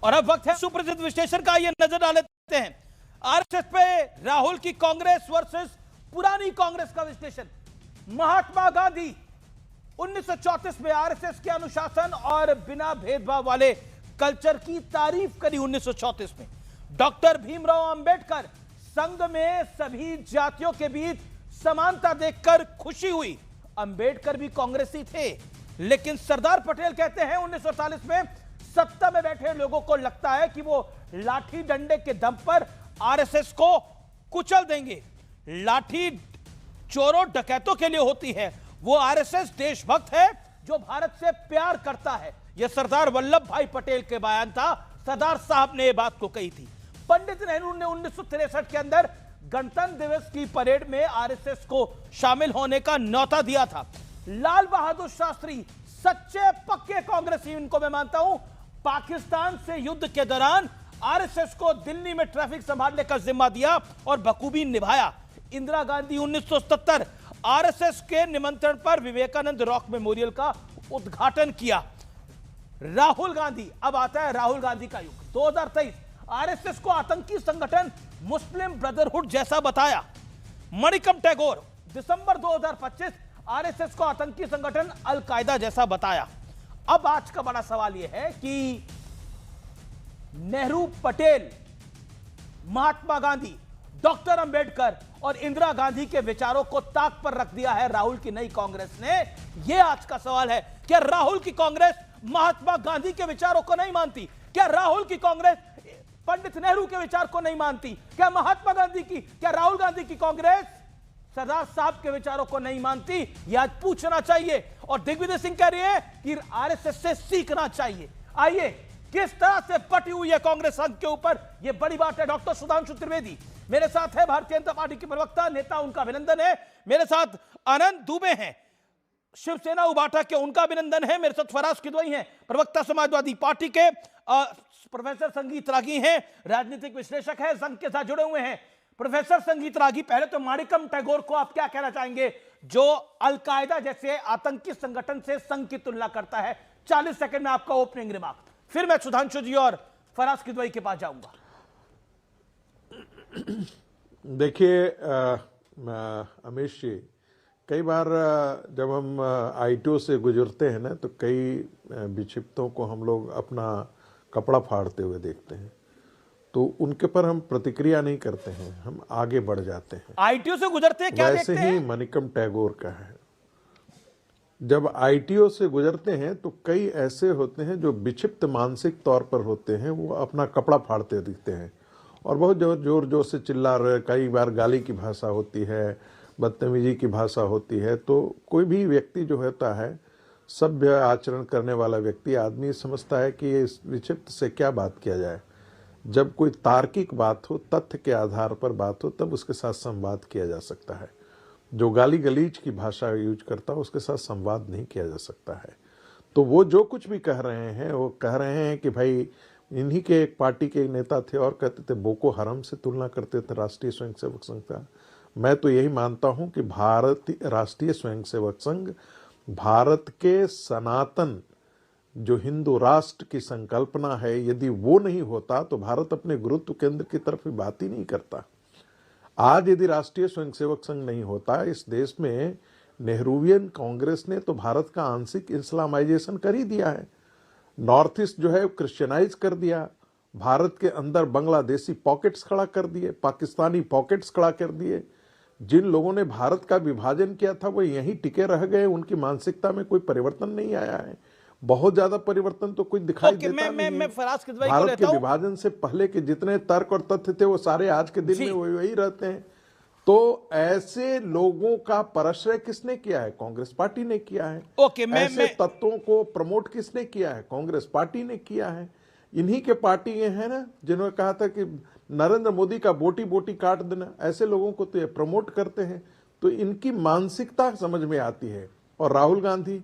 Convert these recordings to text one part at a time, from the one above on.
और अब वक्त है सुप्रसिद्ध विश्लेषण का, ये नजर डाल लेते हैं आरएसएस पे राहुल की कांग्रेस वर्सेस पुरानी कांग्रेस का विश्लेषण। महात्मा गांधी 1934 में आरएसएस के अनुशासन और बिना भेदभाव वाले कल्चर की तारीफ करी 1934 में। डॉक्टर भीमराव अंबेडकर संघ में सभी जातियों के बीच समानता देखकर खुशी हुई। अंबेडकर भी कांग्रेसी थे, लेकिन सरदार पटेल कहते हैं 1948 में सत्ता में बैठे लोगों को लगता है कि वो लाठी डंडे के दम पर आरएसएस को कुचल देंगे। लाठी चोरों डकैतों के लिए होती है, वो आरएसएस देशभक्त है जो भारत से प्यार करता है। यह सरदार वल्लभ भाई पटेल के बयान था, सरदार साहब ने यह बात को कही थी। पंडित नेहरू ने 1963 के अंदर गणतंत्र दिवस की परेड में आरएसएस को शामिल होने का न्योता दिया था। लाल बहादुर शास्त्री सच्चे पक्के कांग्रेसी, इनको मैं मानता हूं, पाकिस्तान से युद्ध के दौरान आरएसएस को दिल्ली में ट्रैफिक संभालने का जिम्मा दिया और बखूबी निभाया। इंदिरा गांधी 1977 आरएसएस के निमंत्रण पर विवेकानंद रॉक मेमोरियल का उद्घाटन किया। राहुल गांधी, अब आता है राहुल गांधी का युग। 2023 आरएसएस को आतंकी संगठन मुस्लिम ब्रदरहुड जैसा बताया। मणिकम टैगोर दिसंबर 2025 आरएसएस को आतंकी संगठन अल-कायदा जैसा बताया। अब आज का बड़ा सवाल यह है कि नेहरू, पटेल, महात्मा गांधी, डॉक्टर अंबेडकर और इंदिरा गांधी के विचारों को ताक पर रख दिया है राहुल की नई कांग्रेस ने। यह आज का सवाल है। क्या राहुल की कांग्रेस महात्मा गांधी के विचारों को नहीं मानती? क्या राहुल की कांग्रेस पंडित नेहरू के विचार को नहीं मानती? क्या महात्मा गांधी की, क्या राहुल गांधी की कांग्रेस सरदार साहब के विचारों को नहीं मानती? यह आज पूछना चाहिए। और दिग्विजय सिंह कह रही है कि आरएसएस से सीखना चाहिए। आइए, किस तरह से पटी हुई है कांग्रेस संघ के ऊपर, यह बड़ी बात है। डॉक्टर सुधांशु त्रिवेदी मेरे साथ है, भारतीय जनता पार्टी के प्रवक्ता नेता, उनका अभिनंदन है। मेरे साथ आनंद दुबे हैं, शिवसेना उबाटा के, उनका अभिनंदन है। मेरे साथ फराज किदवई हैं, प्रवक्ता समाजवादी पार्टी के। प्रोफेसर संगीत रागी हैं, राजनीतिक विश्लेषक है, संघ के साथ जुड़े हुए हैं। प्रोफेसर संगीत रागी, पहले तो माणिकम टैगोर को आप क्या कहना चाहेंगे, जो अलकायदा जैसे आतंकी संगठन से संघ की तुलना करता है? 40 सेकंड में आपका ओपनिंग रिमार्क, फिर मैं सुधांशु जी और फराज किदवई के पास जाऊंगा। देखिए अमीश जी, कई बार जब हम आईटीओ से गुजरते हैं ना, तो कई विक्षिप्तों को हम लोग अपना कपड़ा फाड़ते हुए देखते हैं, तो उनके पर हम प्रतिक्रिया नहीं करते हैं, हम आगे बढ़ जाते हैं। आईटीओ से गुजरते हैं, क्या वैसे देखते हैं? ही मणिकम टैगोर का है, जब आईटीओ से गुजरते हैं तो कई ऐसे होते हैं जो विक्षिप्त मानसिक तौर पर होते हैं, वो अपना कपड़ा फाड़ते दिखते हैं और बहुत जोर जोर से चिल्ला रहे। कई बार गाली की भाषा होती है, बदतमीजी की भाषा होती है। तो कोई भी व्यक्ति जो होता है, सभ्य आचरण करने वाला व्यक्ति, आदमी समझता है कि इस विक्षिप्त से क्या बात किया जाए। जब कोई तार्किक बात हो, तथ्य के आधार पर बात हो, तब उसके साथ संवाद किया जा सकता है। जो गाली गलीज की भाषा यूज करता है, उसके साथ संवाद नहीं किया जा सकता है। तो वो जो कुछ भी कह रहे हैं, वो कह रहे हैं कि भाई, इन्हीं के एक पार्टी के नेता थे और कहते थे बोको हराम से तुलना करते थे राष्ट्रीय स्वयंसेवक संघ का। मैं तो यही मानता हूं कि राष्ट्रीय स्वयंसेवक संघ भारत के सनातन जो हिंदू राष्ट्र की संकल्पना है, यदि वो नहीं होता तो भारत अपने गुरुत्व केंद्र की तरफ भी बात ही नहीं करता। आज यदि राष्ट्रीय स्वयंसेवक संघ नहीं होता इस देश में, नेहरूवियन कांग्रेस ने तो भारत का आंशिक इस्लामाइजेशन कर ही दिया है। नॉर्थ ईस्ट जो है क्रिश्चियनाइज कर दिया, भारत के अंदर बांग्लादेशी पॉकेट्स खड़ा कर दिए, पाकिस्तानी पॉकेट्स खड़ा कर दिए। जिन लोगों ने भारत का विभाजन किया था वो यहीं टिके रह गए, उनकी मानसिकता में कोई परिवर्तन नहीं आया है। बहुत ज्यादा परिवर्तन तो कोई दिखाई देता नहीं है। भारत के विभाजन से पहले के जितने तर्क और तथ्य थे वो सारे आज के दिन में वही रहते हैं। तो ऐसे लोगों का परश्रय किसने किया है? कांग्रेस पार्टी ने किया है। ऐसे तत्वों को प्रमोट किसने किया है? कांग्रेस पार्टी ने किया है। इन्हीं के पार्टी ये है ना जिन्होंने कहा था कि नरेंद्र मोदी का बोटी बोटी काट देना, ऐसे लोगों को तो ये प्रमोट करते हैं। तो इनकी मानसिकता समझ में आती है। और राहुल गांधी,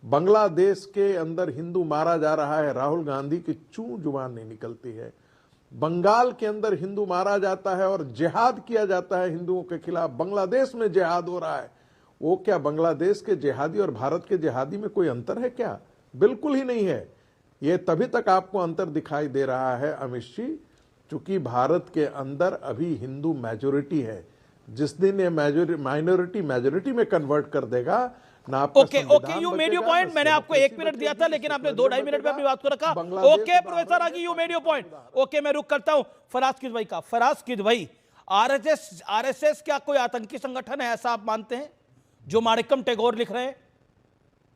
बांग्लादेश के अंदर हिंदू मारा जा रहा है, राहुल गांधी की चूं जुबान नहीं निकलती है। बंगाल के अंदर हिंदू मारा जाता है और जिहाद किया जाता है हिंदुओं के खिलाफ, बांग्लादेश में जिहाद हो रहा है। वो क्या बांग्लादेश के जिहादी और भारत के जिहादी में कोई अंतर है क्या? बिल्कुल ही नहीं है। ये तभी तक आपको अंतर दिखाई दे रहा है अमित जी, चूंकि भारत के अंदर अभी हिंदू मेजोरिटी है। जिस दिन ये माइनॉरिटी मेजोरिटी में कन्वर्ट कर देगा ना, आपका okay you made your point. मैंने आपको 1 मिनट दिया था, लेकिन आपने 2-2.5 मिनट में अपनी बात को रखा। ओके प्रोफेसर आगे, you made your point. Okay, मैं रुक करता हूं फराज किदवई का। फराज किदवई, आरएसएस क्या कोई आतंकी संगठन है, ऐसा आप मानते हैं जो माणिक्यम टैगोर लिख रहे हैं,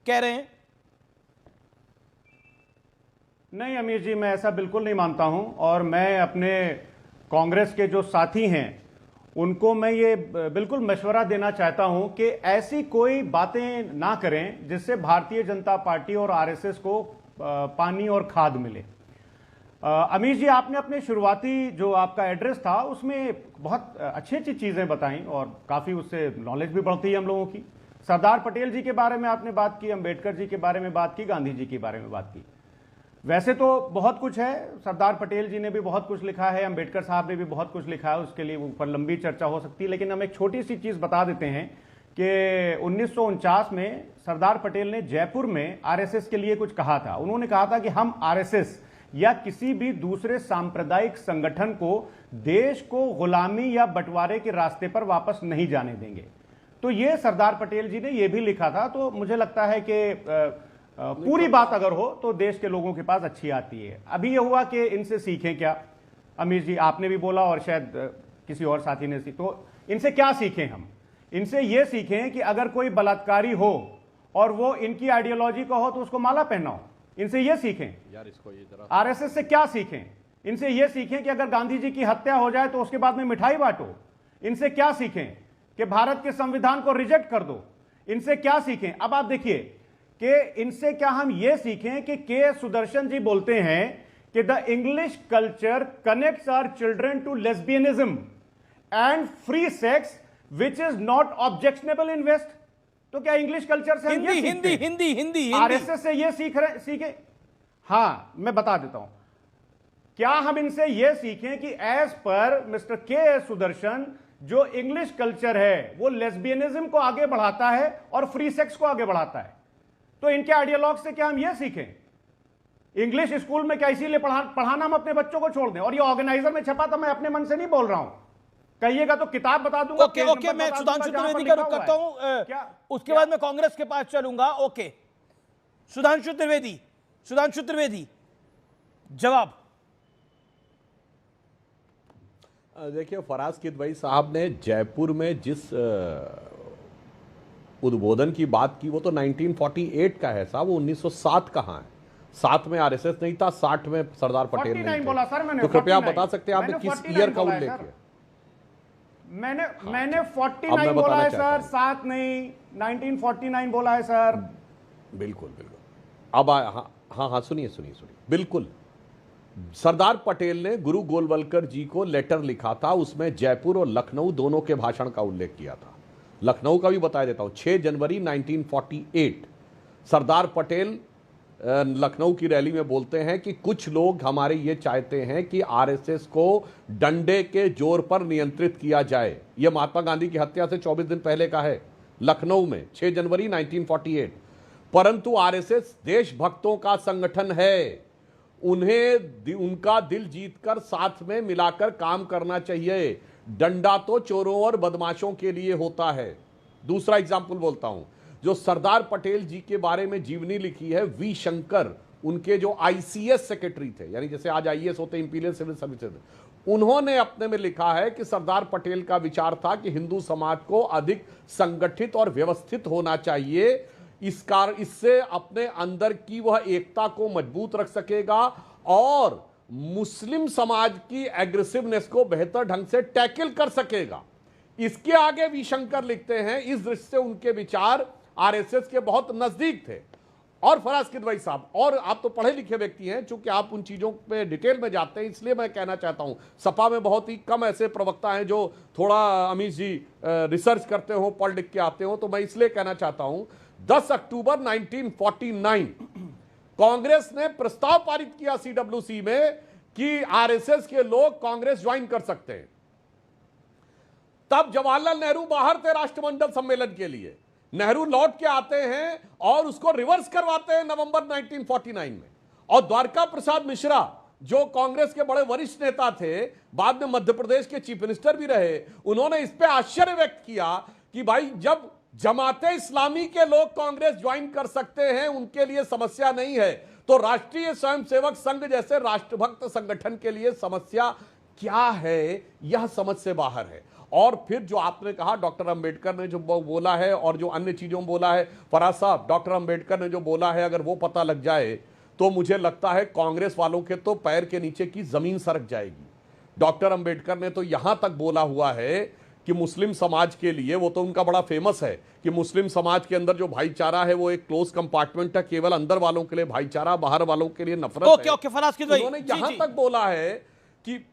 कह रहे हैं? नहीं अमीर जी, मैं ऐसा बिल्कुल नहीं मानता हूं। और मैं अपने कांग्रेस के जो साथी हैं उनको मैं ये बिल्कुल मशवरा देना चाहता हूं कि ऐसी कोई बातें ना करें जिससे भारतीय जनता पार्टी और आरएसएस को पानी और खाद मिले। अमीर जी, आपने अपने शुरुआती जो आपका एड्रेस था उसमें बहुत अच्छी अच्छी चीजें बताई और काफी उससे नॉलेज भी बढ़ती है हम लोगों की। सरदार पटेल जी के बारे में आपने बात की, अंबेडकर जी के बारे में बात की, गांधी जी के बारे में बात की। वैसे तो बहुत कुछ है, सरदार पटेल जी ने भी बहुत कुछ लिखा है, अंबेडकर साहब ने भी बहुत कुछ लिखा है, उसके लिए ऊपर लंबी चर्चा हो सकती है। लेकिन हम एक छोटी सी चीज बता देते हैं कि 1949 में सरदार पटेल ने जयपुर में आरएसएस के लिए कुछ कहा था। उन्होंने कहा था कि हम आरएसएस या किसी भी दूसरे सांप्रदायिक संगठन को देश को गुलामी या बंटवारे के रास्ते पर वापस नहीं जाने देंगे। तो ये सरदार पटेल जी ने यह भी लिखा था। तो मुझे लगता है कि पूरी बात अगर हो तो देश के लोगों के पास अच्छी आती है। अभी यह हुआ कि इनसे सीखें क्या, अमीर जी आपने भी बोला और शायद किसी और साथी ने तो इनसे क्या सीखें हम? इनसे यह सीखें कि अगर कोई बलात्कारी हो और वो इनकी आइडियोलॉजी का हो तो उसको माला पहनाओ। इनसे यह सीखें यार, इसको ये जरा आरएसएस से क्या सीखें? इनसे यह सीखें कि अगर गांधी जी की हत्या हो जाए तो उसके बाद में मिठाई बांटो। इनसे क्या सीखें कि भारत के संविधान को रिजेक्ट कर दो। इनसे क्या सीखें? अब आप देखिए कि इनसे क्या हम यह सीखें कि के सुदर्शन जी बोलते हैं कि the English culture connects our children to lesbianism and free sex which is not objectionable in west. तो क्या इंग्लिश कल्चर से हम हिंदी आरएसएस से ये सीखे? हां, मैं बता देता हूं। क्या हम इनसे यह सीखें कि एज पर मिस्टर के सुदर्शन जो इंग्लिश कल्चर है वो लेस्बियनिज्म को आगे बढ़ाता है और फ्री सेक्स को आगे बढ़ाता है? तो इनके आइडियोलॉग से क्या हम यह सीखें? इंग्लिश स्कूल में क्या इसीलिए पढ़ाना हम अपने बच्चों को छोड़ दें? और ये ऑर्गेनाइजर में छपा था, मैं अपने मन से नहीं बोल रहा हूं, कहिएगा तो किताब बता दूंगा। ओके, मैं सुधांशु त्रिवेदी का रुख करता हूं, उसके बाद मैं कांग्रेस के पास चलूंगा। ओके, सुधांशु त्रिवेदी जवाब। देखिए, फराज किदवई साहब ने जयपुर में जिस उद्बोधन की बात की वो तो 1948 का है साहब, वो 1907 कहाँ है? 7 में आरएसएस नहीं था, 60 में सरदार पटेल नहीं बोला सर मैंने। तो कृपया आप बता सकते हैं आपने किस ईयर का उल्लेख किया? मैंने 49 बोला है सर, 7 नहीं, 1949 बोला है सर। बिल्कुल। अब हाँ, सुनिए। बिल्कुल, सरदार पटेल ने गुरु गोलवलकर जी को लेटर लिखा था, उसमें जयपुर और लखनऊ दोनों के भाषण का उल्लेख किया था। लखनऊ का भी बता देता हूं, 6 जनवरी 1948 सरदार पटेल लखनऊ की रैली में बोलते हैं कि कुछ लोग हमारे ये चाहते हैं कि आरएसएस को डंडे के जोर पर नियंत्रित किया जाए। यह महात्मा गांधी की हत्या से 24 दिन पहले का है, लखनऊ में 6 जनवरी 1948। परंतु आरएसएस देशभक्तों का संगठन है, उन्हें उनका दिल जीतकर साथ में मिलाकर काम करना चाहिए। डंडा तो चोरों और बदमाशों के लिए होता है। दूसरा एग्जाम्पल बोलता हूं, जो सरदार पटेल जी के बारे में जीवनी लिखी है वी शंकर, उनके जो आईसीएस सेक्रेटरी थे, यानी जैसे आज आईएएस होते इंपीरियल सिविल सर्विसेज, उन्होंने अपने में लिखा है कि सरदार पटेल का विचार था कि हिंदू समाज को अधिक संगठित और व्यवस्थित होना चाहिए। इससे अपने अंदर की वह एकता को मजबूत रख सकेगा और मुस्लिम समाज की एग्रेसिवनेस को बेहतर ढंग से टैकल कर सकेगा। इसके आगे वी शंकर लिखते हैं, इस दृष्टि से उनके विचार आरएसएस के बहुत नजदीक थे। और फराज किदवई साहब, और आप तो पढ़े लिखे व्यक्ति हैं, चूंकि आप उन चीजों पे डिटेल में जाते हैं, इसलिए मैं कहना चाहता हूं, सपा में बहुत ही कम ऐसे प्रवक्ता हैं जो थोड़ा अमीश जी रिसर्च करते हो, पढ़ लिख के आते हो, तो मैं इसलिए कहना चाहता हूं 10 अक्टूबर 1949 कांग्रेस ने प्रस्ताव पारित किया सीडब्ल्यूसी में कि आरएसएस के लोग कांग्रेस ज्वाइन कर सकते हैं। तब जवाहरलाल नेहरू बाहर थे राष्ट्रमंडल सम्मेलन के लिए, नेहरू लौट के आते हैं और उसको रिवर्स करवाते हैं नवंबर 1949 में, और द्वारका प्रसाद मिश्रा जो कांग्रेस के बड़े वरिष्ठ नेता थे, बाद में मध्य प्रदेश के चीफ मिनिस्टर भी रहे, उन्होंने इस पे आश्चर्य व्यक्त किया कि भाई जब जमाते इस्लामी के लोग कांग्रेस ज्वाइन कर सकते हैं, उनके लिए समस्या नहीं है, तो राष्ट्रीय स्वयंसेवक संघ जैसे राष्ट्रभक्त संगठन के लिए समस्या क्या है, यह समझ से बाहर है। और फिर जो आपने कहा डॉक्टर अंबेडकर ने जो बोला है और जो अन्य चीजों में बोला है, फराज साहब, डॉक्टर अंबेडकर ने जो बोला है अगर वो पता लग जाए तो मुझे लगता है कांग्रेस वालों के तो पैर के नीचे की जमीन सरक जाएगी। डॉक्टर अंबेडकर ने तो यहां तक बोला हुआ है कि मुस्लिम समाज के लिए, वो तो उनका बड़ा फेमस है कि मुस्लिम समाज के अंदर जो भाईचारा है वो एक क्लोज कंपार्टमेंट है, केवल अंदर वालों के लिए भाईचारा, बाहर वालों के लिए नफरत है। ओके फराज की उन्होंने यहां तक बोला है कि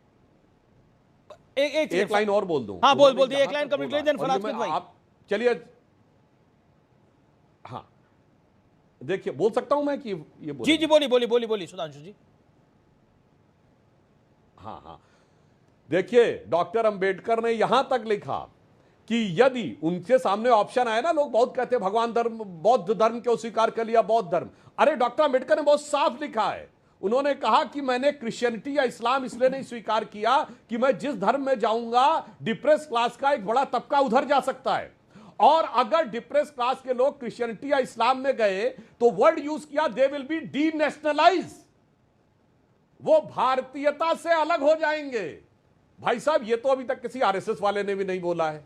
एक लाइन और बोल दूं। हाँ बोल दिए, एक लाइन कंप्लीट देन फराज की भाई। आप चलिए, हाँ देखिए, बोल सकता हूं मैं कि ये जी बोली सुधांशु जी। हाँ देखिए, डॉक्टर अंबेडकर ने यहां तक लिखा कि यदि उनके सामने ऑप्शन आए ना, लोग बहुत कहते हैं भगवान धर्म, बौद्ध धर्म को स्वीकार कर लिया, बौद्ध धर्म। अरे डॉक्टर अंबेडकर ने बहुत साफ लिखा है, उन्होंने कहा कि मैंने क्रिश्चियनिटी या इस्लाम इसलिए नहीं स्वीकार किया कि मैं जिस धर्म में जाऊंगा डिप्रेस क्लास का एक बड़ा तबका उधर जा सकता है, और अगर डिप्रेस क्लास के लोग क्रिश्चियनिटी या इस्लाम में गए तो वर्ड यूज किया, they will be D nationalise, वो भारतीयता से अलग हो जाएंगे। भाई साहब, ये तो अभी तक किसी आरएसएस वाले ने भी नहीं बोला है।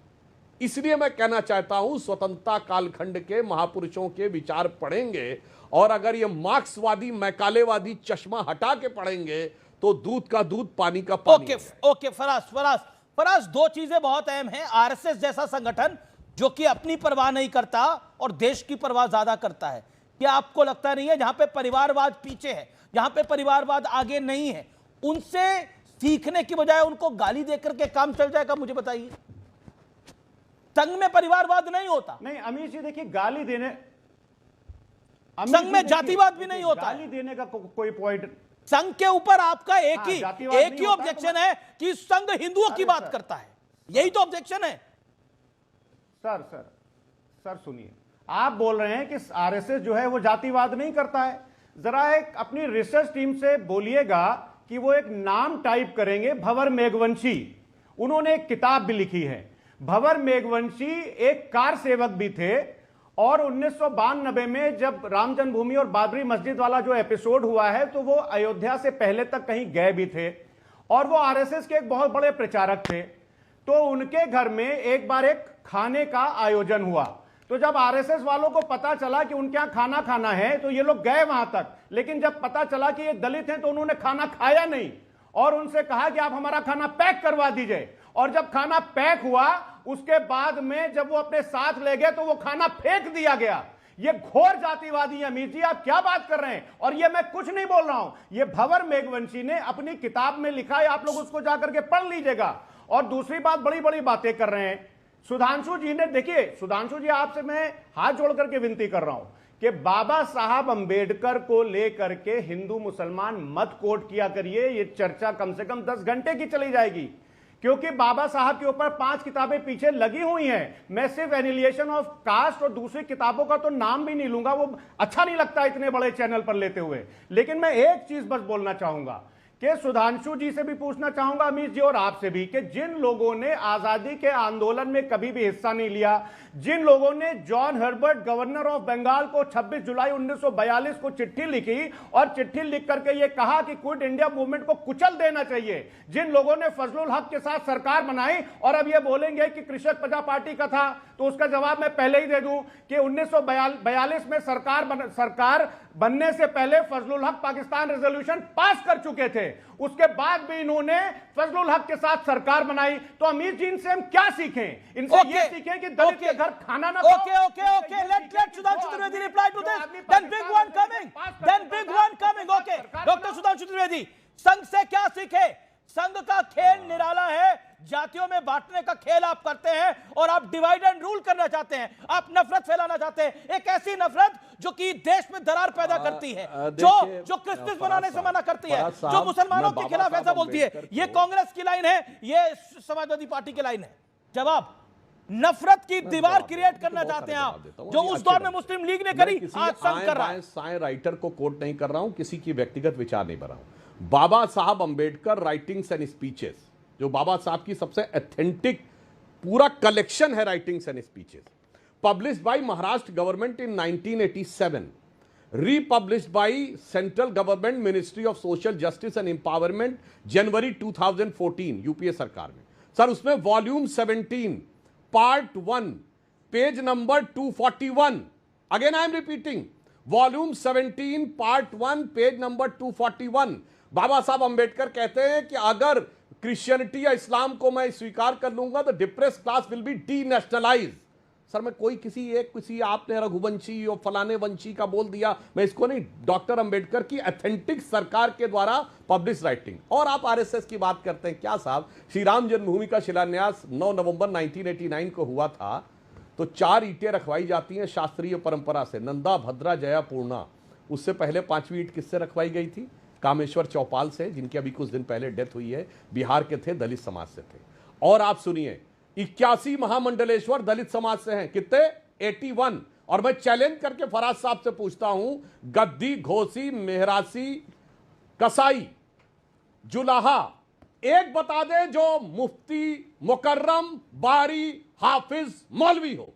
इसलिए मैं कहना चाहता हूं, स्वतंत्रता कालखंड के महापुरुषों के विचार पढ़ेंगे, और अगर ये मार्क्सवादी मैकालेवादी चश्मा हटा के पढ़ेंगे तो दूध का दूध, पानी का पानी। ओके फराज, दो चीजें बहुत अहम हैं। आरएसएस जैसा संगठन जो कि अपनी परवाह नहीं करता और देश की परवाह ज्यादा करता है, क्या आपको लगता नहीं है जहां पे परिवारवाद पीछे है, जहां पे परिवारवाद आगे नहीं है, उनसे सीखने की बजाय उनको गाली देकर के काम चल जाएगा? मुझे बताइए, संघ में परिवारवाद नहीं होता। नहीं अमीर जी, देखिए गाली देने, संघ में जातिवाद भी नहीं होता। गाली देने का कोई पॉइंट, संघ के ऊपर आपका एक ही ऑब्जेक्शन है कि संघ हिंदुओं की बात करता है, यही तो ऑब्जेक्शन है। सर सुनिए, आप बोल रहे हैं कि आरएसएस जो है वो जातिवाद नहीं करता है। जरा एक अपनी रिसर्च टीम से बोलिएगा कि वो एक नाम टाइप करेंगे, भंवर मेघवंशी। उन्होंने एक किताब भी लिखी है। भंवर मेघवंशी एक कार सेवक भी थे, और 1992 में जब राम जन्मभूमि और बाबरी मस्जिद वाला जो एपिसोड हुआ है, तो वो अयोध्या से पहले तक कहीं गए भी थे, और वो आरएसएस के एक बहुत बड़े प्रचारक थे। तो उनके घर में एक बार एक खाने का आयोजन हुआ, तो जब आरएसएस वालों को पता चला कि उनके यहां खाना खाना है, तो ये लोग गए वहां तक, लेकिन जब पता चला कि ये दलित हैं तो उन्होंने खाना खाया नहीं, और उनसे कहा कि आप हमारा खाना पैक करवा दीजिए। और जब खाना पैक हुआ, उसके बाद में जब वो अपने साथ ले गए तो वो खाना फेंक दिया गया। ये घोर जातिवादी है अमीर जी, आप क्या बात कर रहे हैं? और ये मैं कुछ नहीं बोल रहा हूं, ये भंवर मेघवंशी ने अपनी किताब में लिखा है, आप लोग उसको जाकर के पढ़ लीजिएगा। और दूसरी बात, बड़ी बड़ी बातें कर रहे हैं सुधांशु जी ने। देखिए सुधांशु जी, आपसे मैं हाथ जोड़ करके विनती कर रहा हूं कि बाबा साहब अंबेडकर को लेकर के हिंदू मुसलमान मत कोट किया करिए। ये चर्चा कम से कम 10 घंटे की चली जाएगी, क्योंकि बाबा साहब के ऊपर 5 किताबें पीछे लगी हुई हैं। मैं सिर्फ एनिलिएशन ऑफ कास्ट और दूसरी किताबों का तो नाम भी नहीं लूंगा, वो अच्छा नहीं लगता इतने बड़े चैनल पर लेते हुए। लेकिन मैं एक चीज बस बोलना चाहूंगा कि सुधांशु जी से भी पूछना चाहूंगा, अमीर जी, और आपसे भी, कि जिन लोगों ने आजादी के आंदोलन में कभी भी हिस्सा नहीं लिया, जिन लोगों ने John Herbert governor of Bengal को 26 जुलाई 1942 को चिट्ठी लिखी और चिट्ठी लिख करके यह कहा कि क्विट इंडिया मूवमेंट को कुचल देना चाहिए, जिन लोगों ने फजलुल हक के साथ सरकार बनाई, और अब यह बोलेंगे कि कृषक प्रजा पार्टी का था, तो उसका जवाब मैं पहले ही दे दूं कि 1942 में सरकार बनने से पहले फजलुल हक पाकिस्तान रेजोल्यूशन पास कर चुके थे, उसके बाद भी इन्होंने फजलुल हक के साथ सरकार बनाई। तो अमीर जी, इनसे हम क्या सीखें? इनसे ये सीखें कि दलित के घर खाना ना खाओ। Okay, let Sudhanshu Trivedi reply to this, then big one coming, okay. Doctor Sudhanshu Trivedi, संघ से क्या सीखे? संघ का खेल निराला है, जातियों में बांटने का खेल आप करते हैं, और आप डिवाइड एंड रूल करना चाहते हैं, आप नफरत फैलाना चाहते हैं, एक ऐसी नफरत जो कि देश में दरार पैदा करती है, जो क्रिसमस मनाने से मना करती है, जो मुसलमानों के खिलाफ ऐसा बोलती है। ये कांग्रेस की लाइन है, ये समाजवादी पार्टी की लाइन है। जवाब नफरत की दीवार क्रिएट करना चाहते हैं आप, जो उस दौर में मुस्लिम लीग ने करी, आज संघ कर रहा है। साए राइटर को कोट नहीं कर रहा हूं, किसी की व्यक्तिगत विचार नहीं कर रहा हूं। बाबा साहब अंबेडकर राइटिंग्स एंड स्पीचेस, जो बाबा साहब की सबसे ऑथेंटिक पूरा कलेक्शन है writings and speeches, published by Maharashtra government in 1987, republished by Central Government Ministry of Social Justice and Empowerment January 2014 UPA सरकार में। सर उसमें volume 17 part 1 page number 241, again I am repeating, volume 17 part 1 page number 241, बाबा साहब अंबेडकर कहते हैं कि अगर Christianity या इस्लाम को मैं स्वीकार कर लूंगा तो depress class will be D nationalise. Sir मैं किसी आपने रघुवंशी और फलाने वंशी का बोल दिया, मैं इसको नहीं, डॉक्टर अंबेडकर की ऑथेंटिक सरकार के द्वारा पब्लिश राइटिंग। और आप आरएसएस की बात करते हैं, क्या साहब, श्री राम जन्मभूमि का शिलान्यास 9 नवंबर 1989 को हुआ था, तो 4 ईंटें रखवाई जाती हैं शास्त्रीय परंपरा से, नंदा, भद्रा, जया, पूर्णा। उससे पहले 5वीं ईंट किससे रखवाई गई थी? कामेश्वर चौपाल से, जिनकी अभी कुछ दिन पहले डेथ हुई है, बिहार के थे, दलित समाज से थे। और आप सुनिए, 81 महामंडलेश्वर दलित समाज से हैं, कितने? 81। और मैं चैलेंज करके फराज साहब से पूछता हूं, गद्दी, घोसी, मेहरासी, कसाई, जुलाहा, एक बता दे जो मुफ्ती, मुकर्रम, बारी, हाफिज, मौलवी हो।